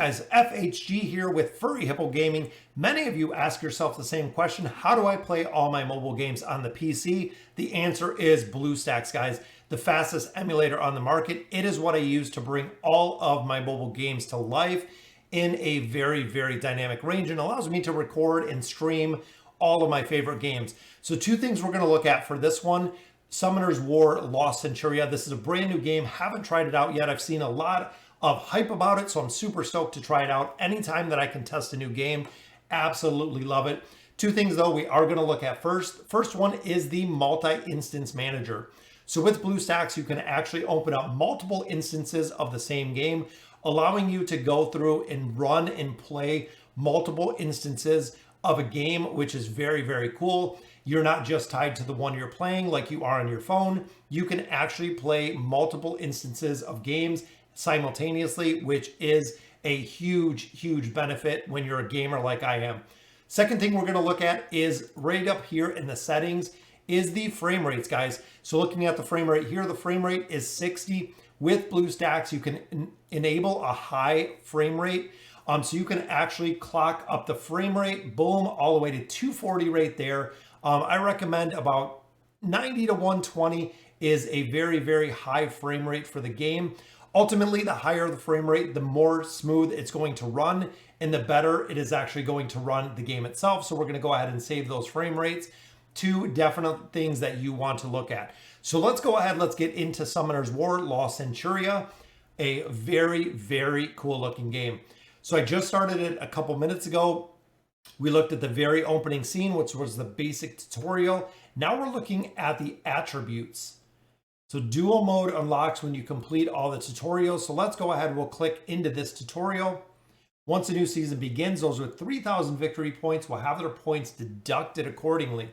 guys, FHG here with Furry Hippo Gaming. Many of you ask yourself the same question: how do I play all my mobile games on the PC? The answer is Bluestacks, guys, the fastest emulator on the market. It is what I use to bring all of my mobile games to life in a very, very dynamic range, and allows me to record and stream all of my favorite games. So two things we're going to look at for this one: Summoner's War Lost Centuria. This is a brand new game. Haven't tried it out yet. I've seen a lot of hype about it, so I'm super stoked to try it out. Anytime that I can test a new game, absolutely love it. Two things though we are going to look at first. First one is the multi-instance manager. So with Bluestacks, you can actually open up multiple instances of the same game, allowing you to go through and run and play multiple instances of a game, which is very, very cool. You're not just tied to the one you're playing like you are on your phone. You can actually play multiple instances of games simultaneously, which is a huge, huge benefit when you're a gamer like I am. Second thing we're going to look at is right up here in the settings is the frame rates, guys. So looking at the frame rate here, the frame rate is 60. With Bluestacks, you can enable a high frame rate. So you can actually clock up the frame rate, boom, all the way to 240 right there. I recommend about 90 to 120 is a very, very high frame rate for the game. Ultimately, the higher the frame rate, the more smooth it's going to run, and the better it is actually going to run the game itself. So we're going to go ahead and save those frame rates. Two definite things that you want to look at. So let's go ahead, let's get into Summoner's War Lost Centuria, a very, very cool looking game. So I just started it a couple minutes ago. We looked at the very opening scene, which was the basic tutorial. Now we're looking at the attributes. So dual mode unlocks when you complete all the tutorials. So let's go ahead, we'll click into this tutorial. Once a new season begins, those with 3,000 victory points will have their points deducted accordingly.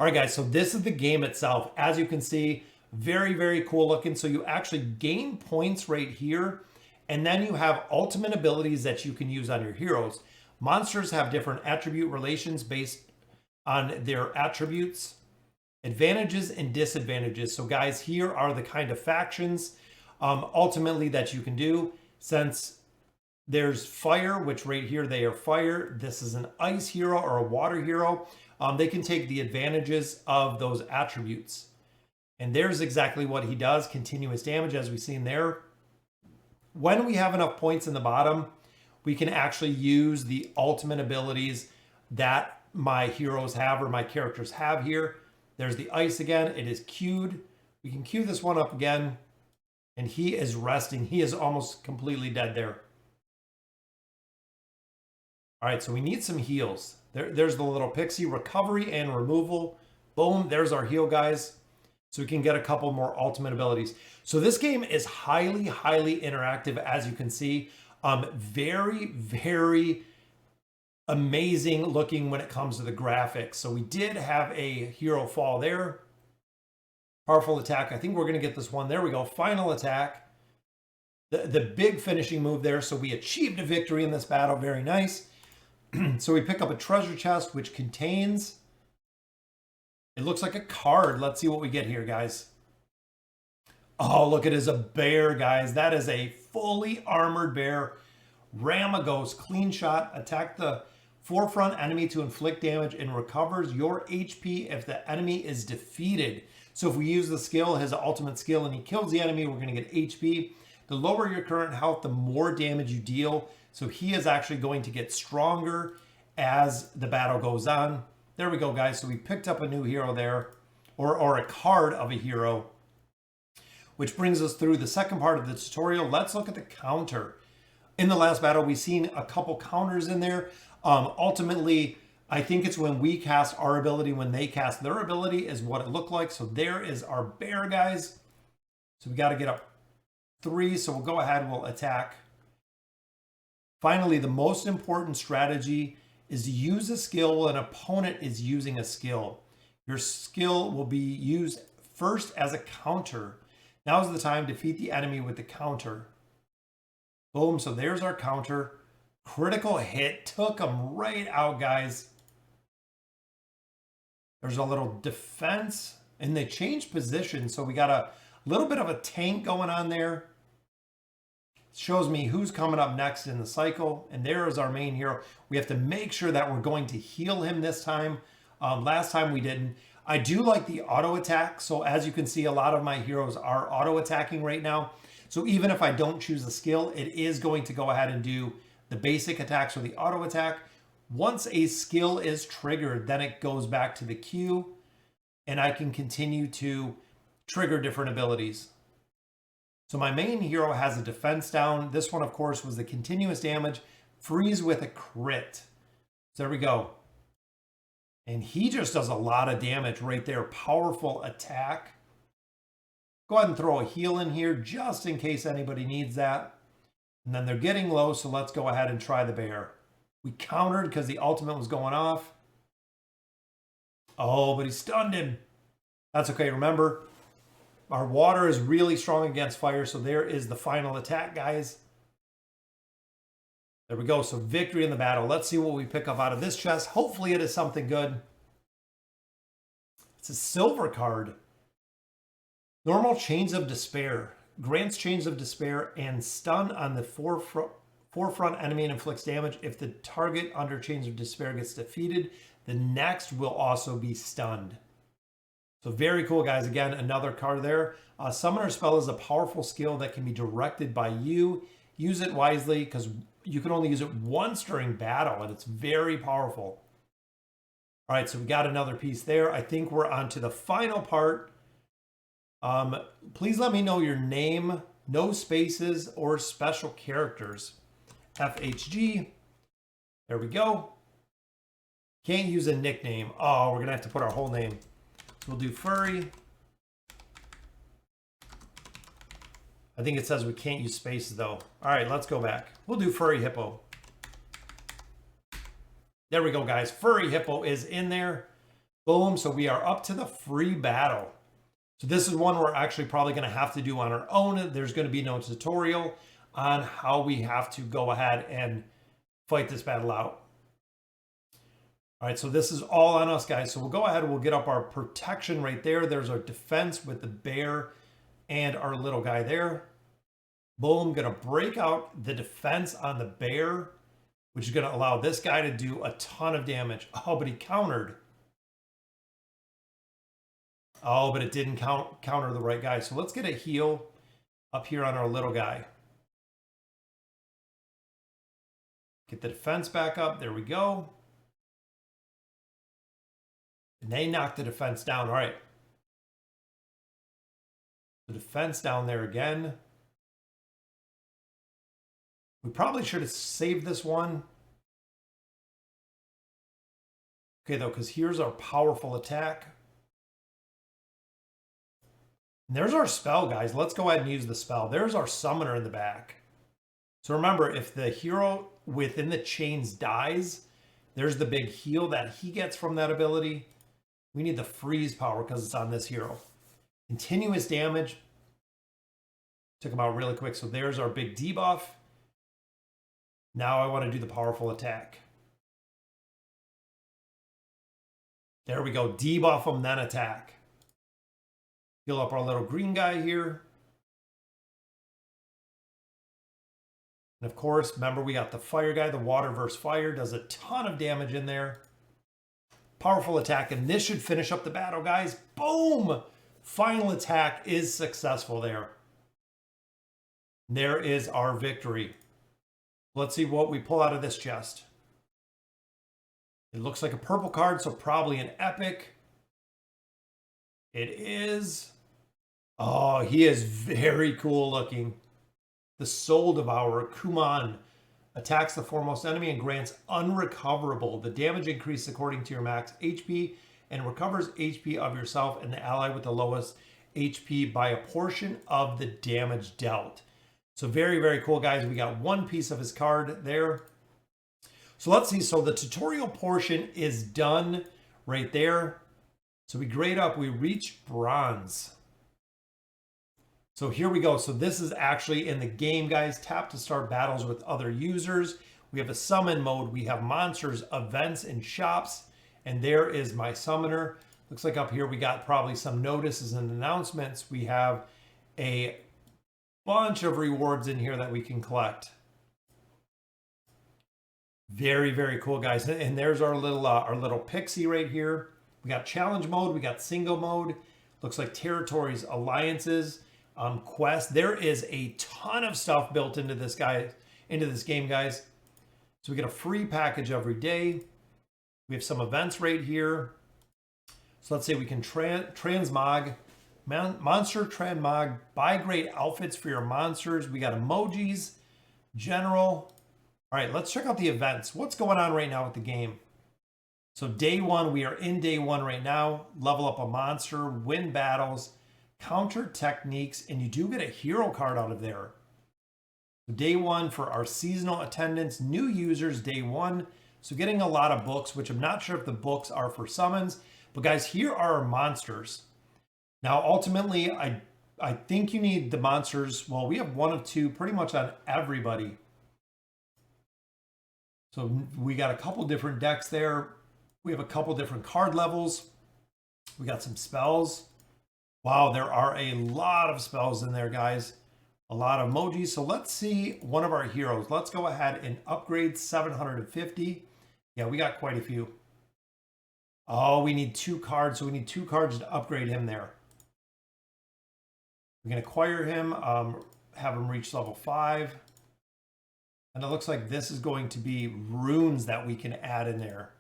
All right, guys, so this is the game itself. As you can see, very, very cool looking. So you actually gain points right here, and then you have ultimate abilities that you can use on your heroes. Monsters have different attribute relations based on their attributes. Advantages and disadvantages. So guys, here are the kind of factions ultimately that you can do. Since there's fire, which right here they are fire. This is an ice hero or a water hero. They can take the advantages of those attributes. And there's exactly what he does. Continuous damage, as we've seen there. When we have enough points in the bottom, we can actually use the ultimate abilities that my heroes have or my characters have here. There's the ice again. It is queued. We can queue this one up again. And he is resting. He is almost completely dead there. All right, so we need some heals. There's the little pixie. Recovery and removal. Boom, there's our heal, guys. So we can get a couple more ultimate abilities. So this game is highly, highly interactive, as you can see. Very, very amazing looking when it comes to the graphics. So we did have a hero fall there. Powerful attack. I think we're going to get this one. There we go. Final attack. The big finishing move there. So we achieved a victory in this battle. Very nice. So we pick up a treasure chest, which contains, it looks like a card. Let's see what we get here, guys. Oh, look, it is a bear, guys. That is a fully armored bear. Ramagos, clean shot. Attack the forefront enemy to inflict damage and recovers your HP if the enemy is defeated. So if we use the skill, his ultimate skill, and he kills the enemy, we're going to get HP. The lower your current health, the more damage you deal. So he is actually going to get stronger as the battle goes on. There we go, guys. So we picked up a new hero there, or a card of a hero, which brings us through the second part of the tutorial. Let's look at the counter. In the last battle, we've seen a couple counters in there. Ultimately, I think it's when we cast our ability, when they cast their ability is what it looked like. So there is our bear, guys. So we got to get up 3. So we'll go ahead, we'll attack. Finally, the most important strategy is to use a skill while an opponent is using a skill. Your skill will be used first as a counter. Now is the time to defeat the enemy with the counter. Boom, so there's our counter. Critical hit, took him right out, guys. There's a little defense, and they changed position, so we got a little bit of a tank going on there. shows me who's coming up next in the cycle. And there is our main hero. We have to make sure that we're going to heal him this time. Last time we didn't. I do like the auto attack. So as you can see, a lot of my heroes are auto attacking right now. So even if I don't choose a skill, it is going to go ahead and do the basic attacks or the auto attack. Once a skill is triggered, then it goes back to the queue and I can continue to trigger different abilities. So my main hero has a defense down. This one, of course, was the continuous damage, freeze with a crit. So there we go. And he just does a lot of damage right there. Powerful attack. Go ahead and throw a heal in here just in case anybody needs that. And then they're getting low, so let's go ahead and try the bear. We countered because the ultimate was going off. Oh, but he stunned him. That's okay. Remember, our water is really strong against fire, so there is the final attack, guys. There we go. So victory in the battle. Let's see what we pick up out of this chest. Hopefully it is something good. It's a silver card. Normal Chains of Despair. Grants Chains of Despair and stun on the forefront enemy and inflicts damage. If the target under Chains of Despair gets defeated, the next will also be stunned. So very cool, guys. Again, another card there. Summoner Spell is a powerful skill that can be directed by you. Use it wisely because you can only use it once during battle, and it's very powerful. All right, so we got another piece there. I think we're on to the final part. Please let me know your name, no spaces, or special characters. FHG. There we go. Can't use a nickname. Oh, we're going to have to put our whole name. We'll do Furry. I think it says we can't use spaces, though. All right, let's go back. We'll do Furry Hippo. There we go, guys. Furry Hippo is in there. Boom. So we are up to the free battle. So this is one we're actually probably going to have to do on our own. There's going to be no tutorial on how we have to go ahead and fight this battle out. All right, so this is all on us, guys. So we'll go ahead and we'll get up our protection right there. There's our defense with the bear and our little guy there. Boom, gonna break out the defense on the bear, which is gonna allow this guy to do a ton of damage. Oh, but he countered. Oh, but it didn't counter the right guy. So let's get a heal up here on our little guy. Get the defense back up. There we go. And they knocked the defense down. All right. The defense down there again. We probably should have saved this one. Okay, though, because here's our powerful attack. And there's our spell, guys. Let's go ahead and use the spell. There's our summoner in the back. So remember, if the hero within the chains dies, there's the big heal that he gets from that ability. We need the freeze power because it's on this hero. Continuous damage. Took him out really quick. So there's our big debuff. Now I want to do the powerful attack. There we go. Debuff him, then attack. Heal up our little green guy here. And of course, remember we got the fire guy. The water versus fire does a ton of damage in there. Powerful attack, and this should finish up the battle, guys. Boom! Final attack is successful there. There is our victory. Let's see what we pull out of this chest. It looks like a purple card, so probably an epic. It is. Oh, he is very cool looking. The Soul Devourer, Kuman, attacks the foremost enemy and grants unrecoverable. The damage increases according to your max HP and recovers HP of yourself and the ally with the lowest HP by a portion of the damage dealt. So very, very cool, guys. We got one piece of his card there. So let's see. So the tutorial portion is done right there. So we grade up. We reach bronze. So here we go. So this is actually in the game, guys. Tap to start battles with other users. We have a summon mode. We have monsters, events, and shops. And there is my summoner. Looks like up here we got probably some notices and announcements. We have a bunch of rewards in here that we can collect. Very, very cool, guys. And there's our little pixie right here. We got challenge mode, we got single mode. Looks like territories, alliances, quests. There is a ton of stuff built into this game, guys. So we get a free package every day. We have some events right here. So let's say we can transmog, monster transmog, buy great outfits for your monsters. We got emojis, general. All right, let's check out the events. What's going on right now with the game? So day one, we are in day one right now. Level up a monster, win battles, counter techniques, and you do get a hero card out of there. Day one for our seasonal attendance, new users day one. So getting a lot of books, which I'm not sure if the books are for summons, but guys, here are our monsters. Now, ultimately, I think you need the monsters. Well, we have one of two pretty much on everybody. So we got a couple different decks there. We have a couple different card levels. We got some spells. Wow, there are a lot of spells in there, guys. A lot of emojis. So let's see one of our heroes. Let's go ahead and upgrade 750. Yeah, we got quite a few. Oh, we need 2 cards. So we need 2 cards to upgrade him there. We can acquire him, have him reach level 5. And it looks like this is going to be runes that we can add in there.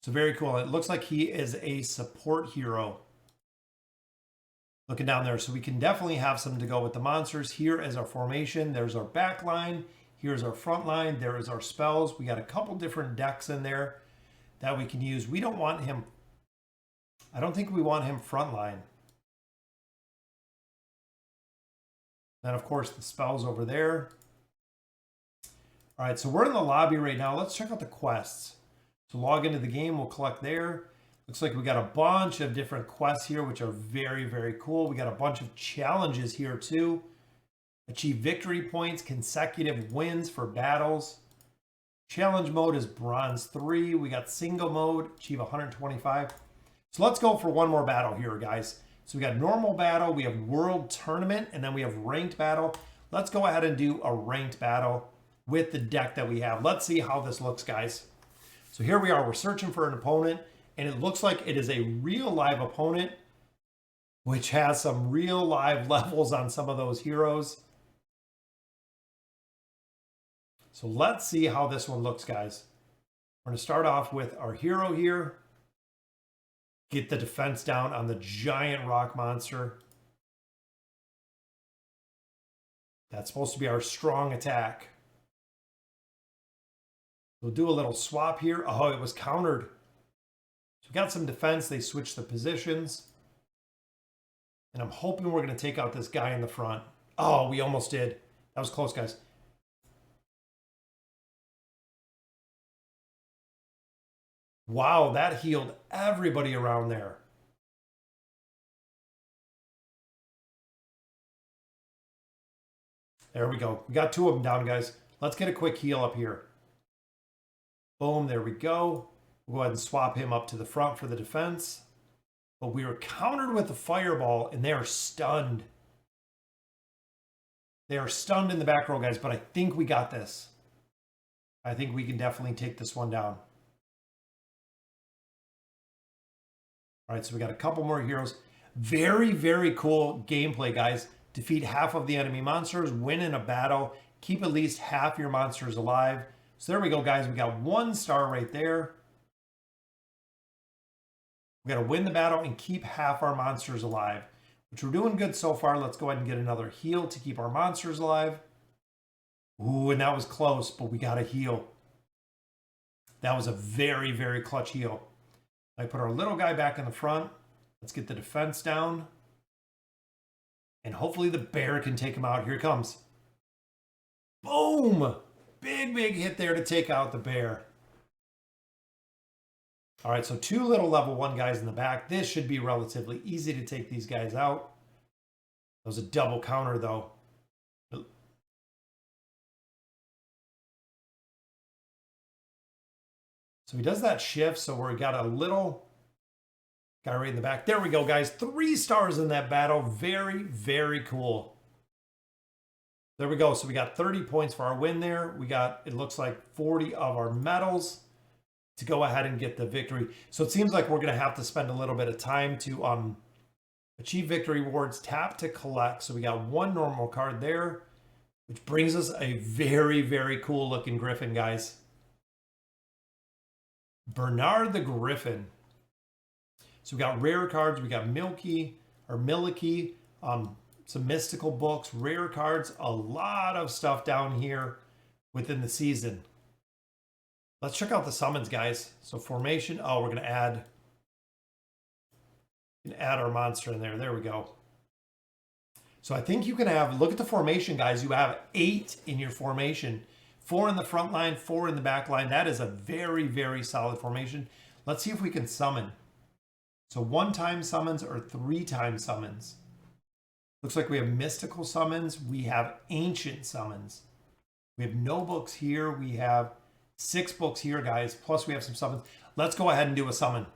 So very cool. It looks like he is a support hero. Looking down there. So we can definitely have some to go with the monsters. Here is our formation. There's our back line. Here's our front line. There is our spells. We got a couple different decks in there that we can use. We don't want him. I don't think we want him front line. Then, of course, the spells over there. All right, so we're in the lobby right now. Let's check out the quests. So log into the game, we'll collect there. Looks like we got a bunch of different quests here, which are very, very cool. We got a bunch of challenges here too. Achieve victory points, consecutive wins for battles. Challenge mode is bronze 3. We got single mode, achieve 125. So let's go for one more battle here, guys. So we got normal battle, we have world tournament, and then we have ranked battle. Let's go ahead and do a ranked battle with the deck that we have. Let's see how this looks, guys. So here we are, we're searching for an opponent, and it looks like it is a real live opponent, which has some real live levels on some of those heroes. So let's see how this one looks, guys. We're going to start off with our hero here. Get the defense down on the giant rock monster. That's supposed to be our strong attack. We'll do a little swap here. Oh, it was countered. So we got some defense. They switched the positions. And I'm hoping we're going to take out this guy in the front. Oh, we almost did. That was close, guys. Wow, that healed everybody around there. There we go. We got 2 of them down, guys. Let's get a quick heal up here. Boom, there we go. We'll go ahead and swap him up to the front for the defense. But we were countered with the fireball, and they are stunned. They are stunned in the back row, guys, but I think we got this. I think we can definitely take this one down. All right, so we got a couple more heroes. Very, very cool gameplay, guys. Defeat half of the enemy monsters, win in a battle, keep at least half your monsters alive. So there we go, guys. We got 1 star right there. We got to win the battle and keep half our monsters alive, which we're doing good so far. Let's go ahead and get another heal to keep our monsters alive. Ooh, and that was close, but we got a heal. That was a very, very clutch heal. I put our little guy back in the front. Let's get the defense down. And hopefully the bear can take him out. Here he comes. Boom! Big, big hit there to take out the bear. All right, so 2 little level 1 guys in the back. This should be relatively easy to take these guys out. That was a double counter, though. So he does that shift, so we got a little guy right in the back. There we go, guys. 3 stars in that battle. Very, very cool. There we go. So we got 30 points for our win there. We got, it looks like 40 of our medals to go ahead and get the victory. So it seems like we're going to have to spend a little bit of time to achieve victory rewards. Tap to collect. So we got one normal card there, which brings us a very, very cool looking Griffin, guys. Bernard the Griffin. So we got rare cards. We got Milky, some mystical books, rare cards, a lot of stuff down here within the season. Let's check out the summons, guys. So formation. Oh, we're gonna add our monster in there. There we go. So I think you can have, look at the formation, guys. You have 8 in your formation. 4 in the front line, 4 in the back line. That is a very, very solid formation. Let's see if we can summon. So 1-time summons or 3-time summons. Looks like we have mystical summons. We have ancient summons. We have no books here. We have 6 books here, guys. Plus we have some summons. Let's go ahead and do a summon.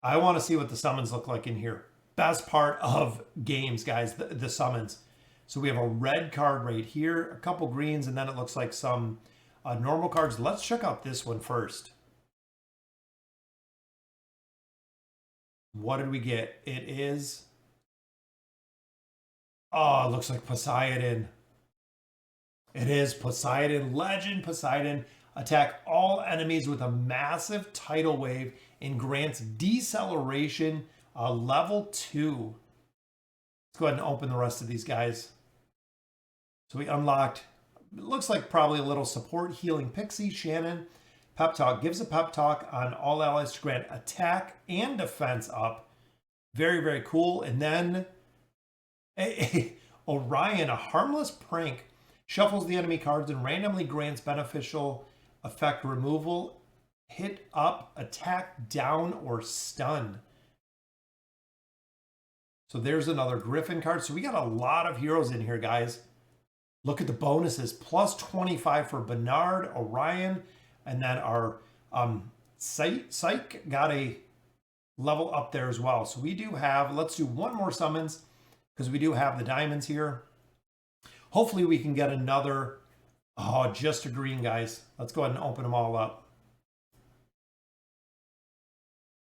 I want to see what the summons look like in here. Best part of games, guys, the summons. So we have a red card right here, a couple greens, and then it looks like some normal cards. Let's check out this one first. What did we get? It is... Oh, it looks like Poseidon. It is Poseidon. Legend Poseidon. Attack all enemies with a massive tidal wave and grants deceleration level 2. Let's go ahead and open the rest of these guys. So we unlocked, it looks like probably a little support, healing Pixie, Shannon. Pep Talk gives a pep talk on all allies to grant attack and defense up. Very, very cool. And then Orion, a harmless prank, shuffles the enemy cards and randomly grants beneficial effect removal, hit up, attack, down, or stun. So there's another Griffin card. So we got a lot of heroes in here, guys. Look at the bonuses. Plus 25 for Bernard, Orion, and then our Psych got a level up there as well. So we do have, let's do one more summons because we do have the diamonds here. Hopefully we can get another, oh, just a green, guys. Let's go ahead and open them all up.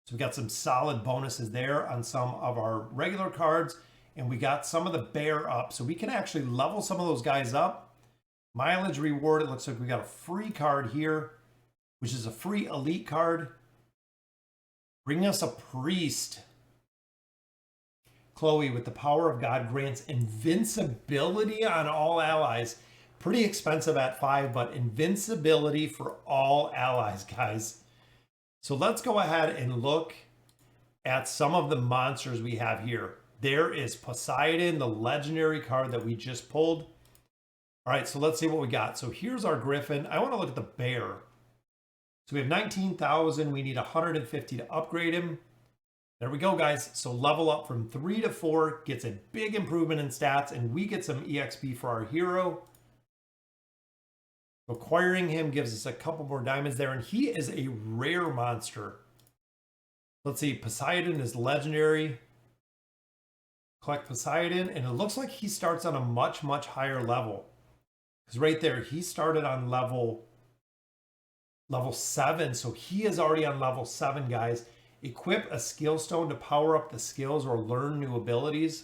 So we got some solid bonuses there on some of our regular cards, and we got some of the bear up. So we can actually level some of those guys up. Mileage reward, it looks like we got a free card here, which is a free elite card. Bring us a priest. Chloe, with the power of God, grants invincibility on all allies. Pretty expensive at 5, but invincibility for all allies, guys. So let's go ahead and look at some of the monsters we have here. There is Poseidon, the legendary card that we just pulled. All right, so let's see what we got. So here's our Griffin. I want to look at the bear. So we have 19,000. We need 150 to upgrade him. There we go, guys. So level up from 3 to 4, gets a big improvement in stats, and we get some EXP for our hero. Acquiring him gives us a couple more diamonds there, and he is a rare monster. Let's see, Poseidon is legendary. Collect Poseidon, and it looks like he starts on a much, much higher level. Because right there, he started on level 7, so he is already on level 7, guys. Equip a skill stone to power up the skills or learn new abilities.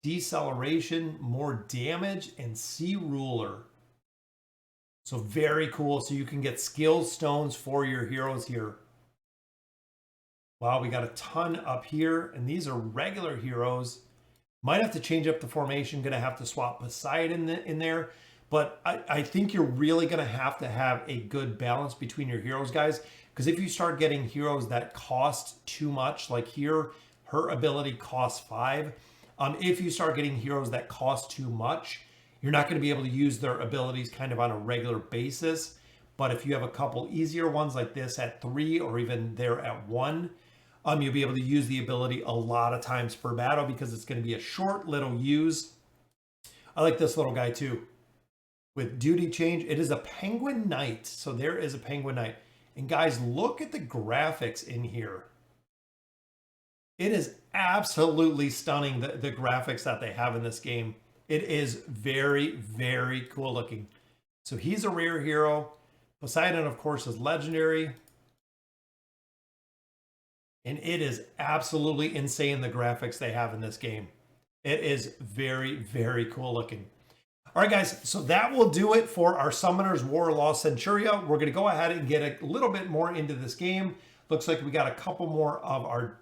Deceleration, more damage, and Sea Ruler. So very cool. So you can get skill stones for your heroes here. Wow, we got a ton up here. And these are regular heroes. Might have to change up the formation. Going to have to swap Poseidon in there. But I think you're really going to have a good balance between your heroes, guys. Because if you start getting heroes that cost too much, like here, her ability costs 5. If you start getting heroes that cost too much, you're not going to be able to use their abilities kind of on a regular basis. But if you have a couple easier ones like this at 3 or even there at 1, you'll be able to use the ability a lot of times per battle because it's going to be a short little use. I like this little guy too. With duty change, it is a penguin knight. So there is a penguin knight. And guys, look at the graphics in here. It is absolutely stunning, the graphics that they have in this game. It is very, very cool looking. So he's a rare hero. Poseidon, of course, is legendary. And it is absolutely insane, the graphics they have in this game. It is very, very cool looking. All right, guys, so that will do it for our Summoners Warlaw Centuria. We're going to go ahead and get a little bit more into this game. Looks like we got a couple more of our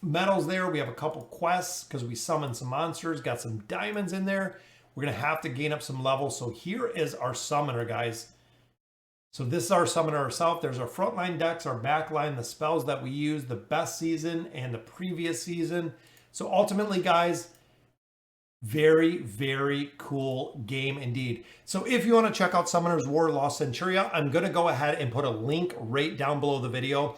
medals there. We have a couple quests because we summoned some monsters, got some diamonds in there. We're going to have to gain up some levels. So here is our Summoner, guys. So this is our Summoner herself. There's our frontline decks, our backline, the spells that we use, the best season and the previous season. So ultimately, guys, very, very cool game indeed. So if you want to check out Summoners Warlaw Centuria, I'm going to go ahead and put a link right down below the video.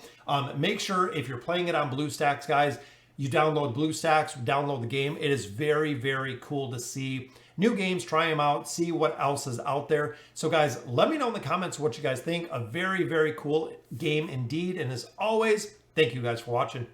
Make sure if you're playing it on Bluestacks, guys, you download Bluestacks, download the game. It is very, very cool to see new games, try them out, see what else is out there. So guys, let me know in the comments what you guys think. A very, very cool game indeed. And as always, thank you guys for watching.